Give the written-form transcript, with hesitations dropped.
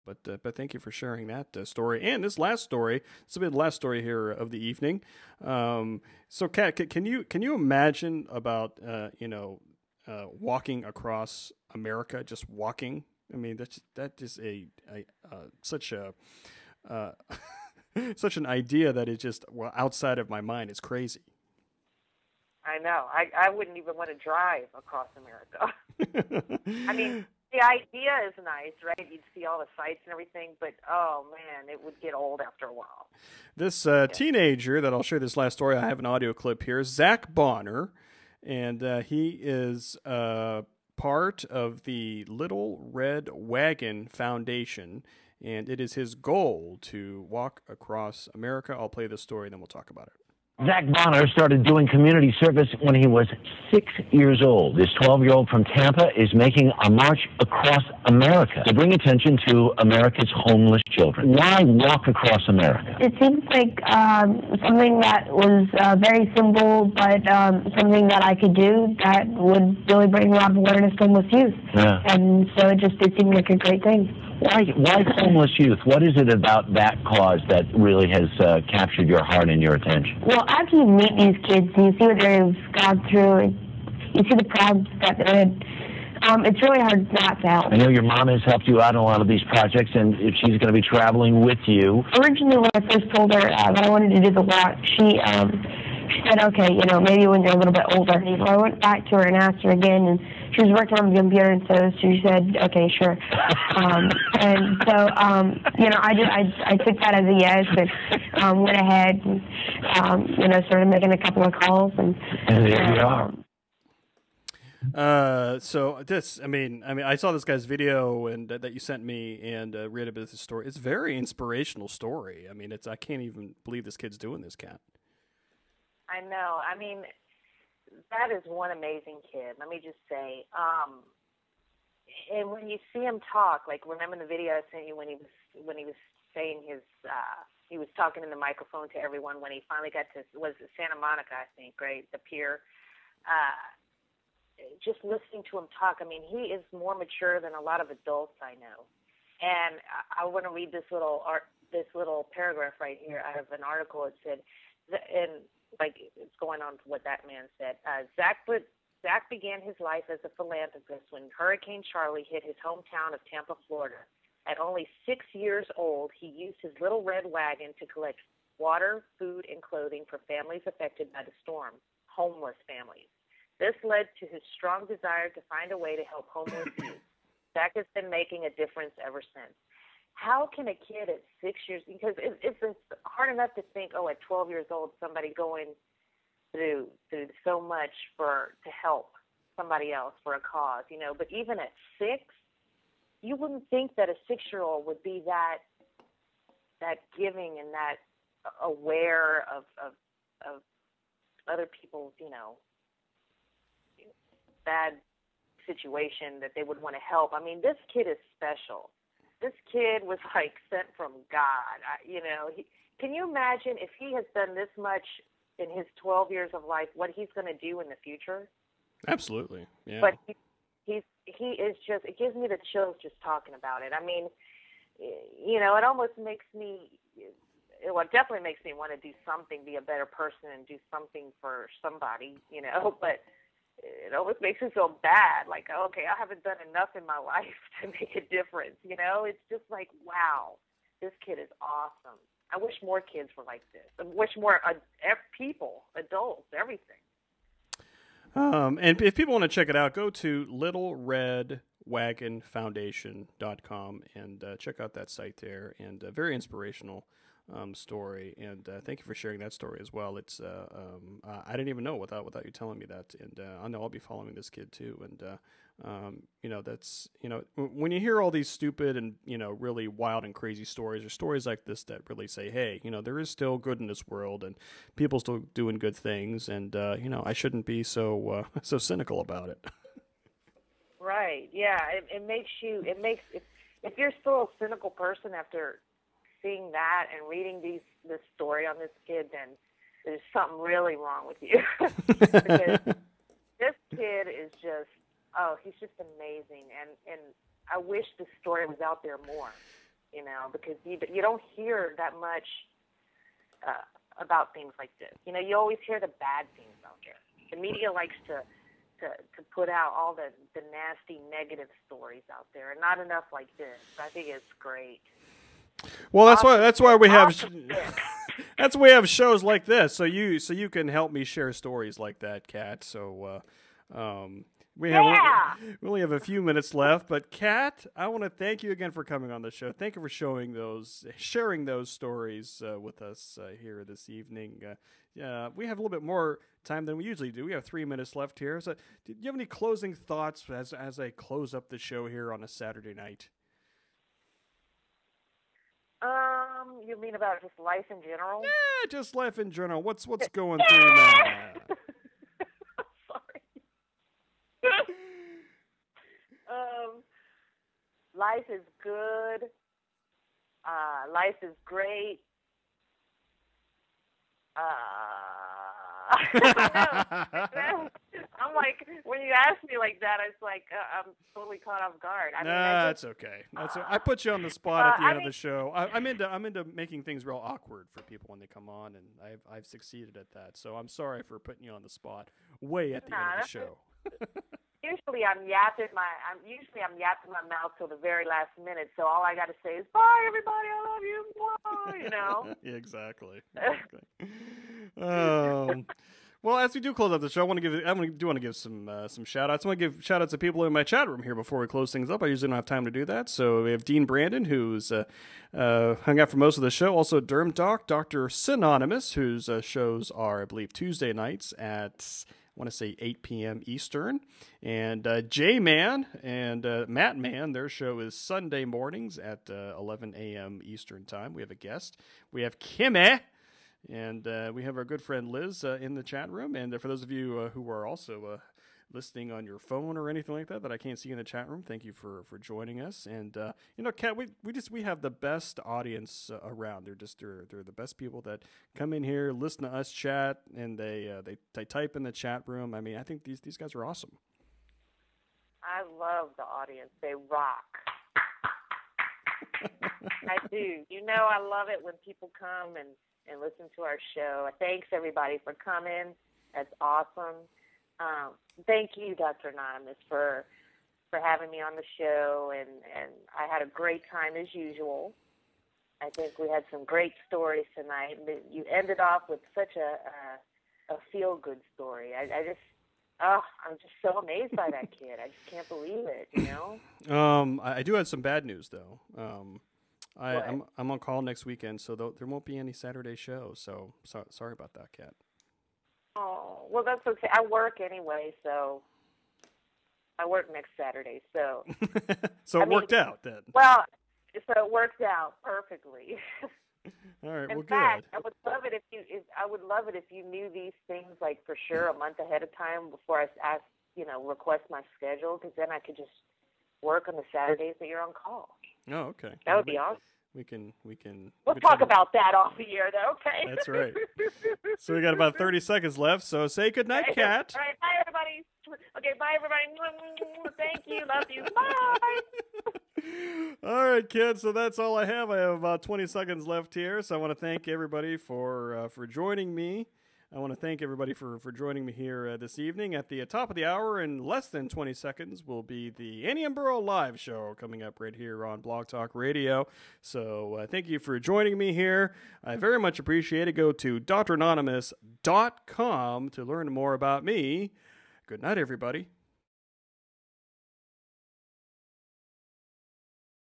But thank you for sharing that story and this last story. This will be the last story here of the evening. So, Kat, can you imagine about walking across America, just walking? I mean, that is such a such an idea that is just outside of my mind. It's crazy. I know. I wouldn't even want to drive across America. I mean, the idea is nice, right? You'd see all the sights and everything, but oh man, it would get old after a while. This teenager that I'll share this last story, I have an audio clip here, Zach Bonner, and he is part of the Little Red Wagon Foundation, and it is his goal to walk across America. I'll play this story, then we'll talk about it. Zach Bonner started doing community service when he was 6 years old. This 12-year-old from Tampa is making a march across America to bring attention to America's homeless children. Why walk across America? It seems like something that was very simple, but something that I could do that would really bring a lot of awareness to homeless youth. Yeah. And so it seemed like a great thing. Why homeless youth? What is it about that cause that really has captured your heart and your attention? Well, after you meet these kids and you see what they've gone through, and you see the problems that they're in, it's really hard not to help. I know your mom has helped you out in a lot of these projects, and if she's going to be traveling with you. Originally, when I first told her that I wanted to do the walk, she said, okay, maybe when you're a little bit older. So I went back to her and asked her again, and she was working on the computer, and so she said, okay, sure. And so, I took that as a yes, and went ahead and, started making a couple of calls. And there you are. So this, I saw this guy's video and that you sent me and read a bit of his story. It's a very inspirational story. I mean, I can't even believe this kid's doing this, Kat. I know. I mean, that is one amazing kid. Let me just say. And when you see him talk, like remember the video I sent you when he was saying his he was talking in the microphone to everyone when he finally got to was it Santa Monica, I think, right? The pier. Just listening to him talk, I mean, he is more mature than a lot of adults I know. And I want to read this little paragraph right here out of an article. It said, and like it's going on to what that man said. Zach began his life as a philanthropist when Hurricane Charlie hit his hometown of Tampa, Florida. At only 6 years old, he used his little red wagon to collect water, food, and clothing for families affected by the storm, homeless families. This led to his strong desire to find a way to help homeless youth. Zach has been making a difference ever since. How can a kid at 6 years, because it's hard enough to think, at 12 years old, somebody going through so much to help somebody else for a cause, but even at 6, you wouldn't think that a 6-year-old would be that giving and that aware of other people's, bad situation that they would want to help. I mean, this kid is special. This kid was like sent from God. Can you imagine if he has done this much in his 12 years of life, what he's going to do in the future? Absolutely, yeah. But he is just, it gives me the chills just talking about it. I mean, it almost makes me, it definitely makes me want to do something, be a better person and do something for somebody, but it almost makes me feel bad, like, okay, I haven't done enough in my life to make a difference, It's just like, wow, this kid is awesome. I wish more kids were like this. I wish more people, adults, everything. And if people want to check it out, go to littleredwagonfoundation.com and check out that site there. And a very inspirational story. And thank you for sharing that story as well. It's I didn't even know without you telling me that. And I know I'll be following this kid too. And that's when you hear all these stupid and really wild and crazy stories, or stories like this that really say, hey, there is still good in this world and people still doing good things, and I shouldn't be so cynical about it. Right. Yeah. It makes if you're still a cynical person after seeing that and reading this story on this kid, then there's something really wrong with you. Because this kid is just, he's just amazing. And I wish this story was out there more. because you don't hear that much about things like this. You always hear the bad things out there. The media likes to put out all the nasty, negative stories out there, and not enough like this. I think it's great. Well, that's why we have that's why we have shows like this, so you can help me share stories like that, Kat. So we only have a few minutes left, but Kat, I want to thank you again for coming on the show. Thank you for sharing those stories with us here this evening. We have a little bit more time than we usually do. We have 3 minutes left here. So, do you have any closing thoughts as I close up the show here on a Saturday night? You mean about just life in general? Yeah, just life in general. What's going through your mind? Sorry. Life is good. Life is great. I'm like, when you ask me like that, it's like I'm totally caught off guard. That's okay. I put you on the spot at the end of the show. I'm into making things real awkward for people when they come on, and I've succeeded at that. So I'm sorry for putting you on the spot way at the end of the show. Usually I'm yapping my mouth till the very last minute. So all I got to say is bye, everybody. I love you. Bye, Yeah, exactly. Well, as we do close out the show, I want to give some shout outs. I want to give shout outs to people in my chat room here before we close things up. I usually don't have time to do that. So we have Dean Brandon, who's hung out for most of the show. Also Derm Doc, Dr. Synonymous, whose shows are, I believe, Tuesday nights at, I want to say 8 p.m. Eastern. And J-Man and Matt Man, their show is Sunday mornings at 11 a.m. Eastern time. We have a guest. We have Kimmy. And we have our good friend Liz in the chat room. And for those of you who are also listening on your phone or anything like that I can't see in the chat room, thank you for joining us. And Kat, we have the best audience around. They're the best people that come in here, listen to us chat, and they type in the chat room. I mean, I think these guys are awesome. I love the audience. They rock. I do. I love it when people come and listen to our show. Thanks, everybody, for coming. That's awesome. Thank you, Dr. Anonymous, for having me on the show, and I had a great time as usual. I think we had some great stories tonight. You ended off with such a feel-good story. I'm just so amazed by that kid. I just can't believe it, I do have some bad news, though. I'm on call next weekend, so there won't be any Saturday shows. So sorry about that, Kat. Oh, well, that's okay. I work anyway, so I work next Saturday. So so it worked out then. Well, so it worked out perfectly. All right. In fact, I would love it if you knew these things like for sure a month ahead of time before I request my schedule, because then I could just work on the Saturdays that you're on call. Oh, okay. That would be awesome. We can. We'll talk about that off the air, though. Okay. That's right. So we got about 30 seconds left. So say goodnight, Kat. All right. Bye, everybody. Okay. Bye, everybody. Thank you. Love you. Bye. All right, kids. So that's all I have. I have about 20 seconds left here. So I want to thank everybody for joining me. I want to thank everybody for joining me here this evening. At the top of the hour, in less than 20 seconds, will be the Annie and Burrow live show coming up right here on Blog Talk Radio. So thank you for joining me here. I very much appreciate it. Go to dranonymous.com to learn more about me. Good night, everybody.